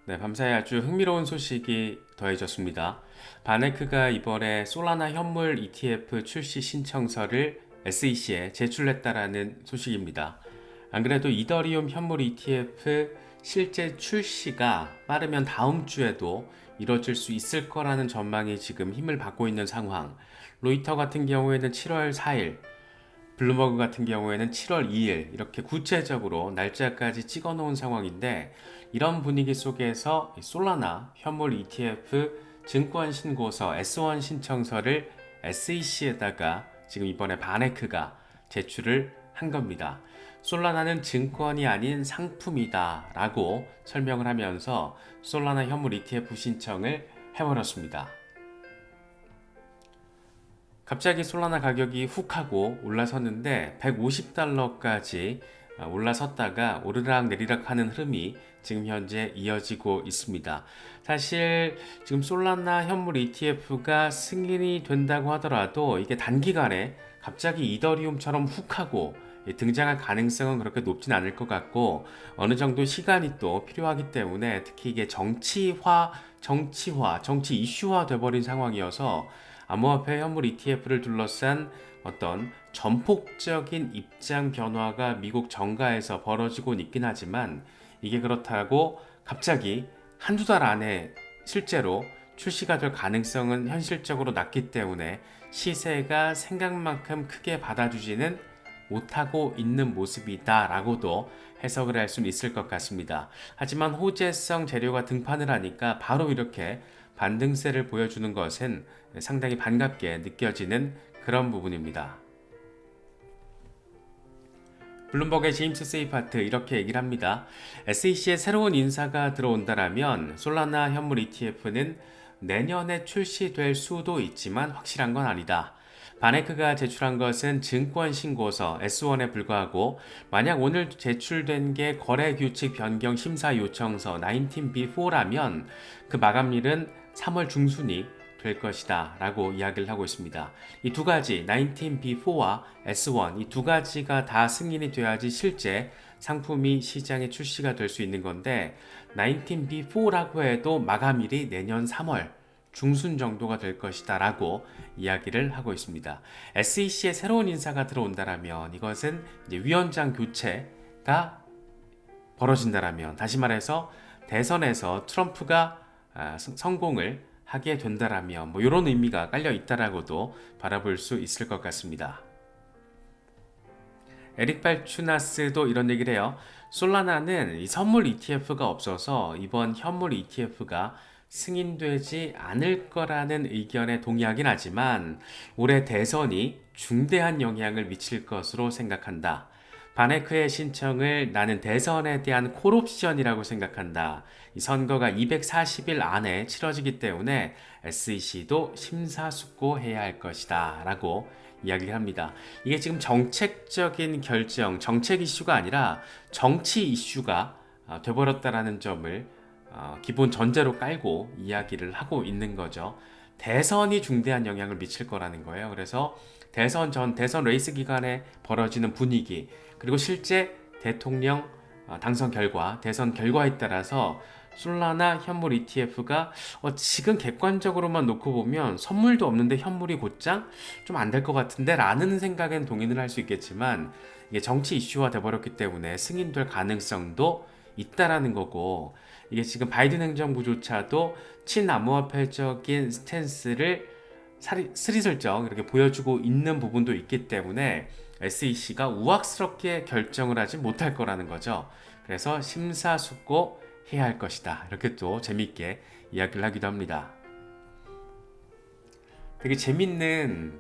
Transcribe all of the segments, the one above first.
네, 밤사이 아주 흥미로운 소식이 더해졌습니다. 바네크가 이번에 솔라나 현물 ETF 출시 신청서를 SEC에 제출했다라는 소식입니다. 안 그래도 이더리움 현물 ETF 실제 출시가 빠르면 다음 주에도 이뤄질 수 있을 거라는 전망이 지금 힘을 받고 있는 상황. 로이터 같은 경우에는 7월 4일, 블룸버그 같은 경우에는 7월 2일 이렇게 구체적으로 날짜까지 찍어 놓은 상황인데, 이런 분위기 속에서 솔라나 현물 ETF 증권 신고서 S1 신청서를 SEC에다가 지금 이번에 바네크가 제출을 한 겁니다. 솔라나는 증권이 아닌 상품이다 라고 설명을 하면서 솔라나 현물 ETF 신청을 해버렸습니다. 갑자기 솔라나 가격이 훅 하고 올라섰는데 $150까지 올라섰다가 오르락 내리락 하는 흐름이 지금 현재 이어지고 있습니다. 사실 지금 솔라나 현물 ETF가 승인이 된다고 하더라도 이게 단기간에 갑자기 이더리움처럼 훅 하고 등장할 가능성은 그렇게 높진 않을 것 같고, 어느 정도 시간이 또 필요하기 때문에, 특히 이게 정치 이슈화 돼버린 상황이어서 암호화폐 현물 ETF를 둘러싼 어떤 전폭적인 입장 변화가 미국 정가에서 벌어지고 있긴 하지만, 이게 그렇다고 갑자기 한두 달 안에 실제로 출시가 될 가능성은 현실적으로 낮기 때문에 시세가 생각만큼 크게 받아주지는 못하고 있는 모습이다 라고도 해석을 할 수는 있을 것 같습니다. 하지만 호재성 재료가 등판을 하니까 바로 이렇게 반등세를 보여주는 것은 상당히 반갑게 느껴지는 그런 부분입니다. 블룸버그의 제임스 세이파트 이렇게 얘기를 합니다. SEC에 새로운 인사가 들어온다라면 솔라나 현물 ETF는 내년에 출시될 수도 있지만 확실한 건 아니다. 바네크가 제출한 것은 증권 신고서 S1에 불과하고, 만약 오늘 제출된 게 거래규칙 변경 심사 요청서 19B4라면 그 마감일은 3월 중순이 될 것이다 라고 이야기를 하고 있습니다. 이 두 가지 19B4와 S1 이 두 가지가 다 승인이 돼야지 실제 상품이 시장에 출시가 될 수 있는 건데, 19B4라고 해도 마감일이 내년 3월 중순 정도가 될 것이다 라고 이야기를 하고 있습니다. SEC에 새로운 인사가 들어온다라면, 이것은 이제 위원장 교체가 벌어진다라면, 다시 말해서 대선에서 트럼프가 성공을 하게 된다라면 이런 의미가 깔려 있다라고도 바라볼 수 있을 것 같습니다. 에릭 발추나스도 이런 얘기를 해요. 솔라나는 이 선물 ETF가 없어서 이번 현물 ETF가 승인되지 않을 거라는 의견에 동의하긴 하지만, 올해 대선이 중대한 영향을 미칠 것으로 생각한다. 바네크의 신청을 나는 대선에 대한 콜옵션이라고 생각한다. 이 선거가 240일 안에 치러지기 때문에 SEC도 심사숙고해야 할 것이다 라고 이야기를 합니다. 이게 지금 정책적인 결정, 정책 이슈가 아니라 정치 이슈가 돼버렸다라는 점을 기본 전제로 깔고 이야기를 하고 있는 거죠. 대선이 중대한 영향을 미칠 거라는 거예요. 그래서 대선 레이스 기간에 벌어지는 분위기, 그리고 실제 대통령 당선 결과, 대선 결과에 따라서 솔라나 현물 ETF가 지금 객관적으로만 놓고 보면 선물도 없는데 현물이 곧장 좀 안 될 것 같은데 라는 생각엔 동의를 할 수 있겠지만, 이게 정치 이슈화 돼버렸기 때문에 승인될 가능성도 있다라는 거고, 이게 지금 바이든 행정부조차도 친암호화폐적인 스탠스를 스리슬쩍 이렇게 보여주고 있는 부분도 있기 때문에 SEC가 우악스럽게 결정을 하지 못할 거라는 거죠. 그래서 심사숙고해야 할 것이다. 이렇게 또 재밌게 이야기를 하기도 합니다. 되게 재밌는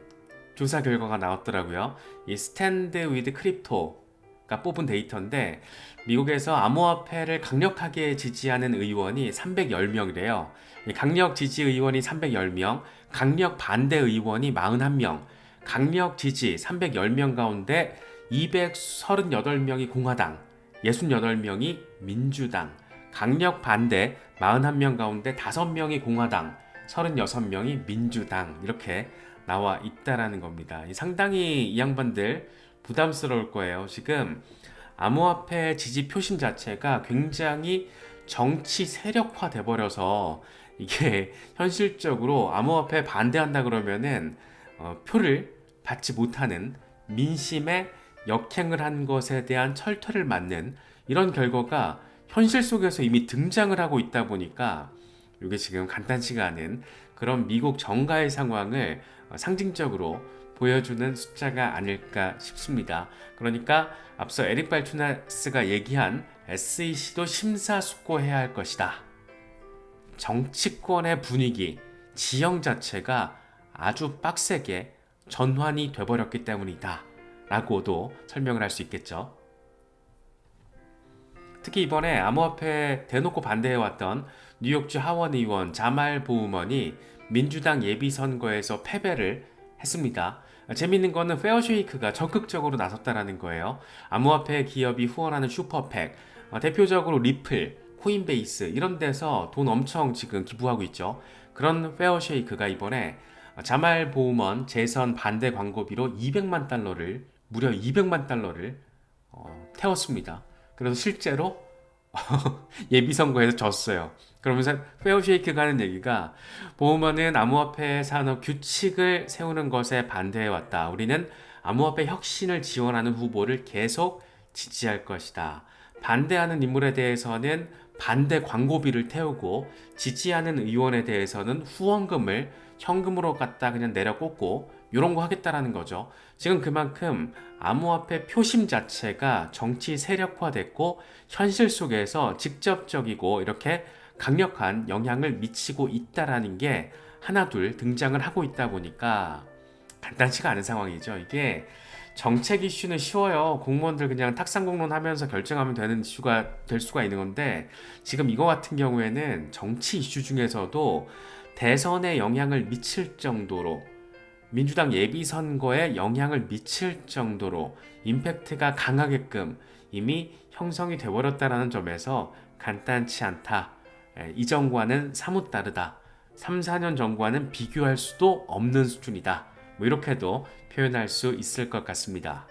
조사 결과가 나왔더라고요. 이 스탠드 위드 크립토가 뽑은 데이터인데, 미국에서 암호화폐를 강력하게 지지하는 의원이 310명이래요. 강력 지지 의원이 310명, 강력 반대 의원이 41명, 강력 지지 310명 가운데 238명이 공화당, 68명이 민주당, 강력 반대 41명 가운데 5명이 공화당, 36명이 민주당, 이렇게 나와 있다라는 겁니다. 상당히 이 양반들 부담스러울 거예요. 지금 암호화폐 지지 표심 자체가 굉장히 정치 세력화 돼버려서 이게 현실적으로 암호화폐에 반대한다 그러면은 표를 받지 못하는 민심에 역행을 한 것에 대한 철퇴를 맞는 이런 결과가 현실 속에서 이미 등장을 하고 있다 보니까 이게 지금 간단치가 않은 그런 미국 정가의 상황을 상징적으로 보여주는 숫자가 아닐까 싶습니다. 그러니까 앞서 에릭 발투나스가 얘기한 SEC도 심사숙고해야 할 것이다. 정치권의 분위기, 지형 자체가 아주 빡세게 전환이 돼버렸기 때문이다. 라고도 설명을 할 수 있겠죠. 특히 이번에 암호화폐 대놓고 반대해왔던 뉴욕주 하원 의원 자말 보우먼이 민주당 예비선거에서 패배를 했습니다. 재밌는 거는 페어쉐이크가 적극적으로 나섰다라는 거예요. 암호화폐 기업이 후원하는 슈퍼팩, 대표적으로 리플, 코인베이스 이런 데서 돈 엄청 지금 기부하고 있죠. 그런 페어쉐이크가 이번에 자말 보우먼 재선 반대 광고비로 200만 달러를 무려 200만 달러를 태웠습니다. 그래서 실제로 예비선거에서 졌어요. 그러면서 페어쉐이크가 하는 얘기가 보우먼은 암호화폐 산업 규칙을 세우는 것에 반대해왔다. 우리는 암호화폐 혁신을 지원하는 후보를 계속 지지할 것이다. 반대하는 인물에 대해서는 반대 광고비를 태우고 지지하는 의원에 대해서는 후원금을 현금으로 갖다 그냥 내려 꽂고 이런 거 하겠다라는 거죠. 지금 그만큼 암호화폐 표심 자체가 정치 세력화됐고 현실 속에서 직접적이고 이렇게 강력한 영향을 미치고 있다라는 게 하나둘 등장을 하고 있다 보니까 간단치가 않은 상황이죠. 이게 정책 이슈는 쉬워요. 공무원들 그냥 탁상 공론하면서 결정하면 되는 이슈가 될 수가 있는 건데 지금 이거 같은 경우에는 정치 이슈 중에서도 대선에 영향을 미칠 정도로 민주당 예비선거에 영향을 미칠 정도로 임팩트가 강하게끔 이미 형성이 되어버렸다는 점에서 간단치 않다. 이전과는 사뭇 다르다. 3, 4년 전과는 비교할 수도 없는 수준이다. 뭐 이렇게도 표현할 수 있을 것 같습니다.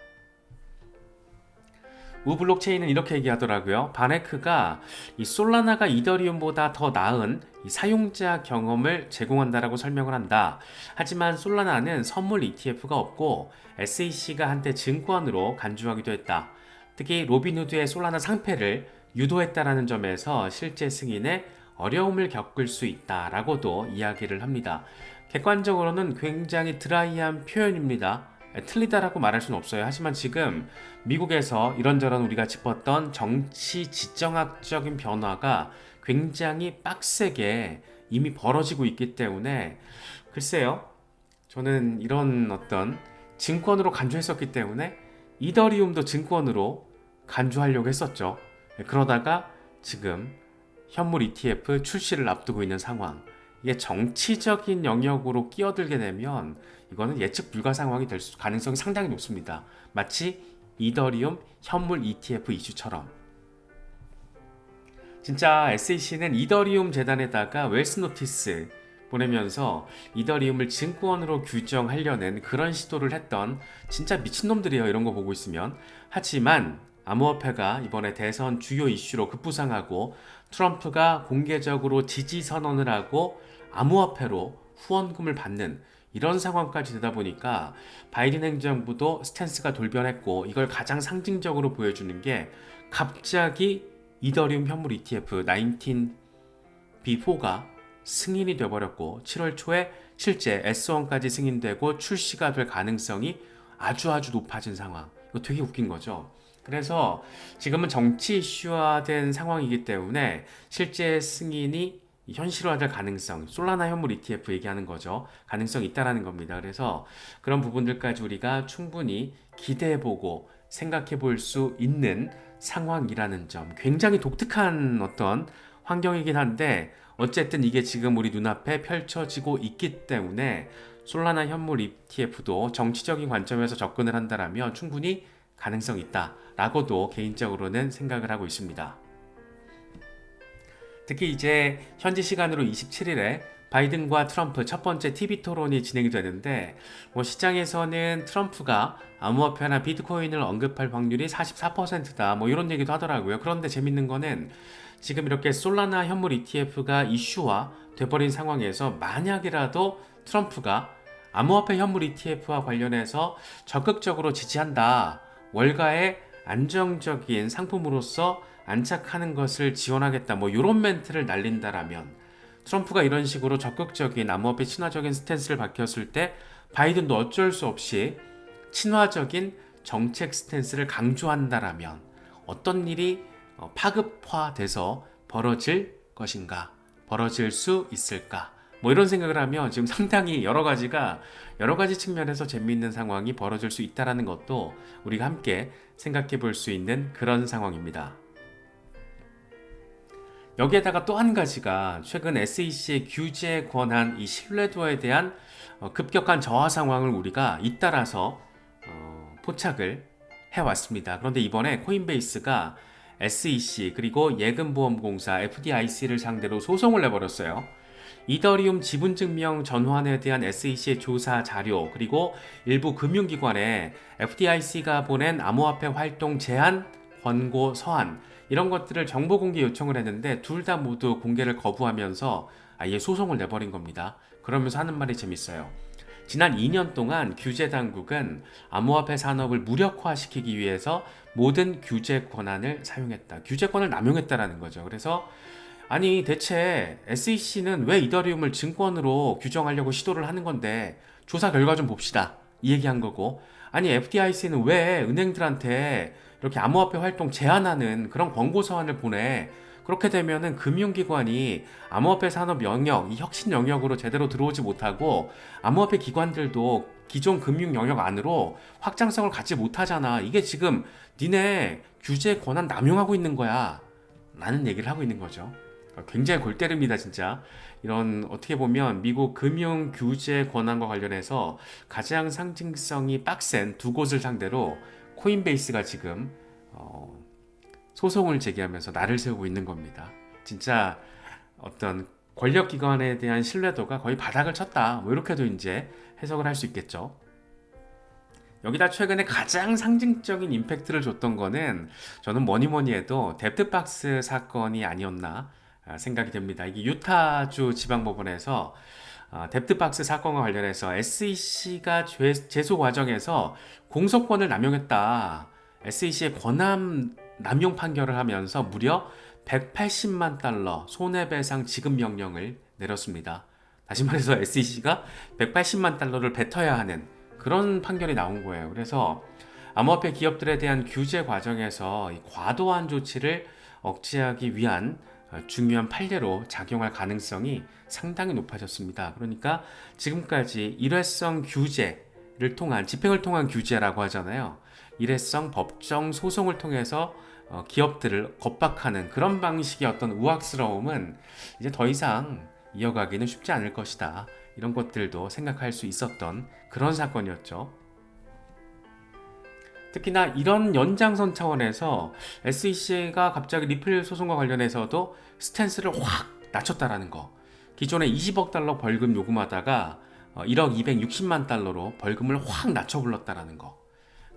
우블록체인은 이렇게 얘기하더라고요. 바네크가 이 솔라나가 이더리움보다 더 나은 이 사용자 경험을 제공한다라고 설명을 한다. 하지만 솔라나는 선물 ETF가 없고 SEC가 한때 증권으로 간주하기도 했다. 특히 로빈후드의 솔라나 상패를 유도했다라는 점에서 실제 승인에 어려움을 겪을 수 있다라고도 이야기를 합니다. 객관적으로는 굉장히 드라이한 표현입니다. 틀리다라고 말할 수는 없어요. 하지만 지금 미국에서 이런저런 우리가 짚었던 정치 지정학적인 변화가 굉장히 빡세게 이미 벌어지고 있기 때문에 글쎄요. 저는 이런 어떤 증권으로 간주했었기 때문에 이더리움도 증권으로 간주하려고 했었죠. 그러다가 지금 현물 ETF 출시를 앞두고 있는 상황. 이게 정치적인 영역으로 끼어들게 되면 이거는 예측 불가 상황이 될 가능성이 상당히 높습니다. 마치 이더리움 현물 ETF 이슈처럼. 진짜 SEC는 이더리움 재단에다가 웰스 노티스 보내면서 이더리움을 증권으로 규정하려는 그런 시도를 했던 진짜 미친놈들이에요. 이런 거 보고 있으면. 하지만 암호화폐가 이번에 대선 주요 이슈로 급부상하고 트럼프가 공개적으로 지지 선언을 하고 암호화폐로 후원금을 받는 이런 상황까지 되다 보니까 바이든 행정부도 스탠스가 돌변했고 이걸 가장 상징적으로 보여주는 게 갑자기 이더리움 현물 ETF 19B4가 승인이 되어버렸고 7월 초에 실제 S1까지 승인되고 출시가 될 가능성이 아주 높아진 상황. 이거 되게 웃긴 거죠. 그래서 지금은 정치 이슈화된 상황이기 때문에 실제 승인이 현실화될 가능성, 솔라나 현물 ETF 얘기하는 거죠. 가능성이 있다라는 겁니다. 그래서 그런 부분들까지 우리가 충분히 기대해보고 생각해볼 수 있는 상황이라는 점. 굉장히 독특한 어떤 환경이긴 한데 어쨌든 이게 지금 우리 눈앞에 펼쳐지고 있기 때문에 솔라나 현물 ETF도 정치적인 관점에서 접근을 한다면 충분히 가능성이 있다라고도 개인적으로는 생각을 하고 있습니다. 특히 이제 현지 시간으로 27일에 바이든과 트럼프 첫 번째 TV 토론이 진행이 되는데 뭐 시장에서는 트럼프가 암호화폐나 비트코인을 언급할 확률이 44%다 뭐 이런 얘기도 하더라고요. 그런데 재밌는 거는 지금 이렇게 솔라나 현물 ETF가 이슈화 돼버린 상황에서 만약이라도 트럼프가 암호화폐 현물 ETF와 관련해서 적극적으로 지지한다. 월가의 안정적인 상품으로서 안착하는 것을 지원하겠다. 뭐 이런 멘트를 날린다라면 트럼프가 이런 식으로 적극적인 암호화폐 친화적인 스탠스를 밝혔을 때 바이든도 어쩔 수 없이 친화적인 정책 스탠스를 강조한다라면 어떤 일이 파급화돼서 벌어질 것인가? 벌어질 수 있을까? 뭐 이런 생각을 하면 지금 상당히 여러 가지 측면에서 재미있는 상황이 벌어질 수 있다는 것도 우리가 함께 생각해 볼 수 있는 그런 상황입니다. 여기에다가 또 한 가지가 최근 SEC의 규제 권한 이 신뢰도에 대한 급격한 저하 상황을 우리가 잇따라서 포착을 해왔습니다. 그런데 이번에 코인베이스가 SEC 그리고 예금보험공사 FDIC를 상대로 소송을 내버렸어요. 이더리움 지분증명 전환에 대한 SEC의 조사 자료 그리고 일부 금융기관에 FDIC가 보낸 암호화폐 활동 제한 권고 서한 이런 것들을 정보 공개 요청을 했는데 둘 다 모두 공개를 거부하면서 아예 소송을 내버린 겁니다. 그러면서 하는 말이 재밌어요. 지난 2년 동안 규제 당국은 암호화폐 산업을 무력화시키기 위해서 모든 규제 권한을 사용했다. 규제권을 남용했다라는 거죠. 그래서 아니 대체 SEC는 왜 이더리움을 증권으로 규정하려고 시도를 하는 건데 조사 결과 좀 봅시다. 이 얘기한 거고 아니 FDIC는 왜 은행들한테 이렇게 암호화폐 활동 제한하는 그런 권고 서한을 보내 그렇게 되면은 금융기관이 암호화폐 산업 영역, 이 혁신 영역으로 제대로 들어오지 못하고 암호화폐 기관들도 기존 금융 영역 안으로 확장성을 갖지 못하잖아. 이게 지금 니네 규제 권한 남용하고 있는 거야. 라는 얘기를 하고 있는 거죠. 굉장히 골 때립니다, 진짜. 이런 어떻게 보면 미국 금융 규제 권한과 관련해서 가장 상징성이 빡센 두 곳을 상대로 코인베이스가 지금 소송을 제기하면서 날을 세우고 있는 겁니다. 진짜 어떤 권력기관에 대한 신뢰도가 거의 바닥을 쳤다. 뭐 이렇게도 이제 해석을 할 수 있겠죠. 여기다 최근에 가장 상징적인 임팩트를 줬던 거는 저는 뭐니 해도 뎁트박스 사건이 아니었나 생각이 됩니다. 이게 유타주 지방법원에서 뎁트박스 사건과 관련해서 SEC가 제소 과정에서 공소권을 남용했다. SEC의 권한 남용 판결을 하면서 무려 180만 달러 손해배상 지급 명령을 내렸습니다. 다시 말해서 SEC가 180만 달러를 뱉어야 하는 그런 판결이 나온 거예요. 그래서 암호화폐 기업들에 대한 규제 과정에서 과도한 조치를 억제하기 위한 중요한 판례로 작용할 가능성이 상당히 높아졌습니다. 그러니까 지금까지 일회성 규제를 통한 집행을 통한 규제라고 하잖아요. 일회성 법정 소송을 통해서 기업들을 겁박하는 그런 방식의 어떤 우악스러움은 이제 더 이상 이어가기는 쉽지 않을 것이다. 이런 것들도 생각할 수 있었던 그런 사건이었죠. 특히나 이런 연장선 차원에서 SEC가 갑자기 리플 소송과 관련해서도 스탠스를 확 낮췄다라는 거. 기존에 20억 달러 벌금 요구하다가 1억 260만 달러로 벌금을 확 낮춰 불렀다라는 거.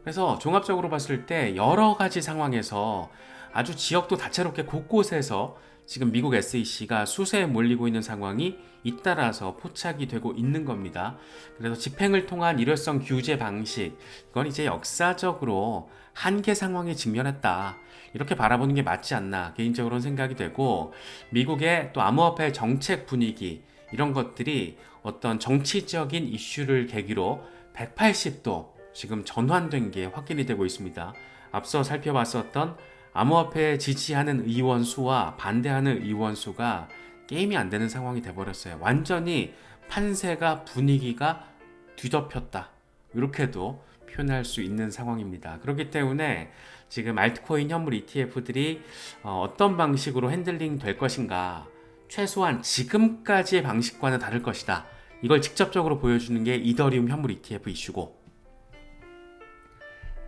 그래서 종합적으로 봤을 때 여러 가지 상황에서 아주 지역도 다채롭게 곳곳에서 지금 미국 SEC가 수세에 몰리고 있는 상황이 잇따라서 포착이 되고 있는 겁니다. 그래서 집행을 통한 일회성 규제 방식, 이건 이제 역사적으로 한계 상황에 직면했다. 이렇게 바라보는 게 맞지 않나 개인적으로는 생각이 되고 미국의 또 암호화폐 정책 분위기 이런 것들이 어떤 정치적인 이슈를 계기로 180도 지금 전환된 게 확인이 되고 있습니다. 앞서 살펴봤었던 암호화폐 지지하는 의원 수와 반대하는 의원 수가 게임이 안 되는 상황이 돼버렸어요. 완전히 판세가 분위기가 뒤덮였다. 이렇게도 표현할 수 있는 상황입니다. 그렇기 때문에 지금 알트코인 현물 ETF들이 어떤 방식으로 핸들링 될 것인가 최소한 지금까지의 방식과는 다를 것이다. 이걸 직접적으로 보여주는 게 이더리움 현물 ETF 이슈고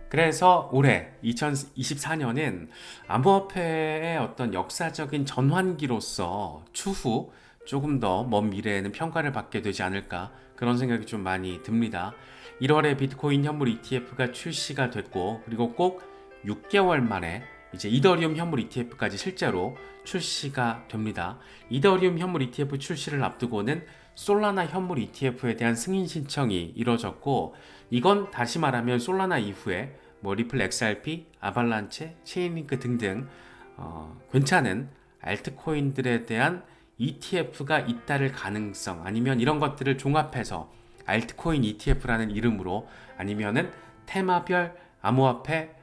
그래서 올해 2024년은 암호화폐의 어떤 역사적인 전환기로서 추후 조금 더 먼 미래에는 평가를 받게 되지 않을까 그런 생각이 좀 많이 듭니다. 1월에 비트코인 현물 ETF가 출시가 됐고 그리고 꼭 6개월 만에 이제 이더리움 현물 ETF까지 실제로 출시가 됩니다. 이더리움 현물 ETF 출시를 앞두고는 솔라나 현물 ETF에 대한 승인 신청이 이뤄졌고 이건 다시 말하면 솔라나 이후에 뭐 리플 XRP, 아발란체, 체인링크 등등 괜찮은 알트코인들에 대한 ETF가 있다를 가능성 아니면 이런 것들을 종합해서 알트코인 ETF라는 이름으로 아니면은 테마별 암호화폐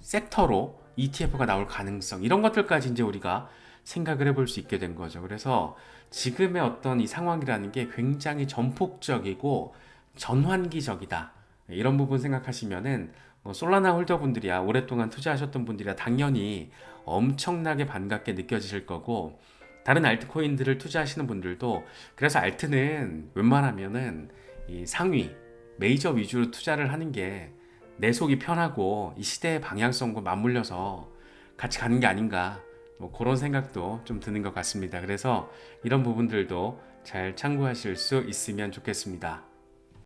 섹터로 ETF가 나올 가능성 이런 것들까지 이제 우리가 생각을 해볼 수 있게 된 거죠. 그래서 지금의 어떤 이 상황이라는 게 굉장히 전폭적이고 전환기적이다. 이런 부분 생각하시면은 솔라나 홀더분들이야 오랫동안 투자하셨던 분들이야 당연히 엄청나게 반갑게 느껴지실 거고 다른 알트코인들을 투자하시는 분들도 그래서 알트는 웬만하면은 이 상위 메이저 위주로 투자를 하는 게 내 속이 편하고 이 시대의 방향성과 맞물려서 같이 가는 게 아닌가 뭐 그런 생각도 좀 드는 것 같습니다. 그래서 이런 부분들도 잘 참고하실 수 있으면 좋겠습니다.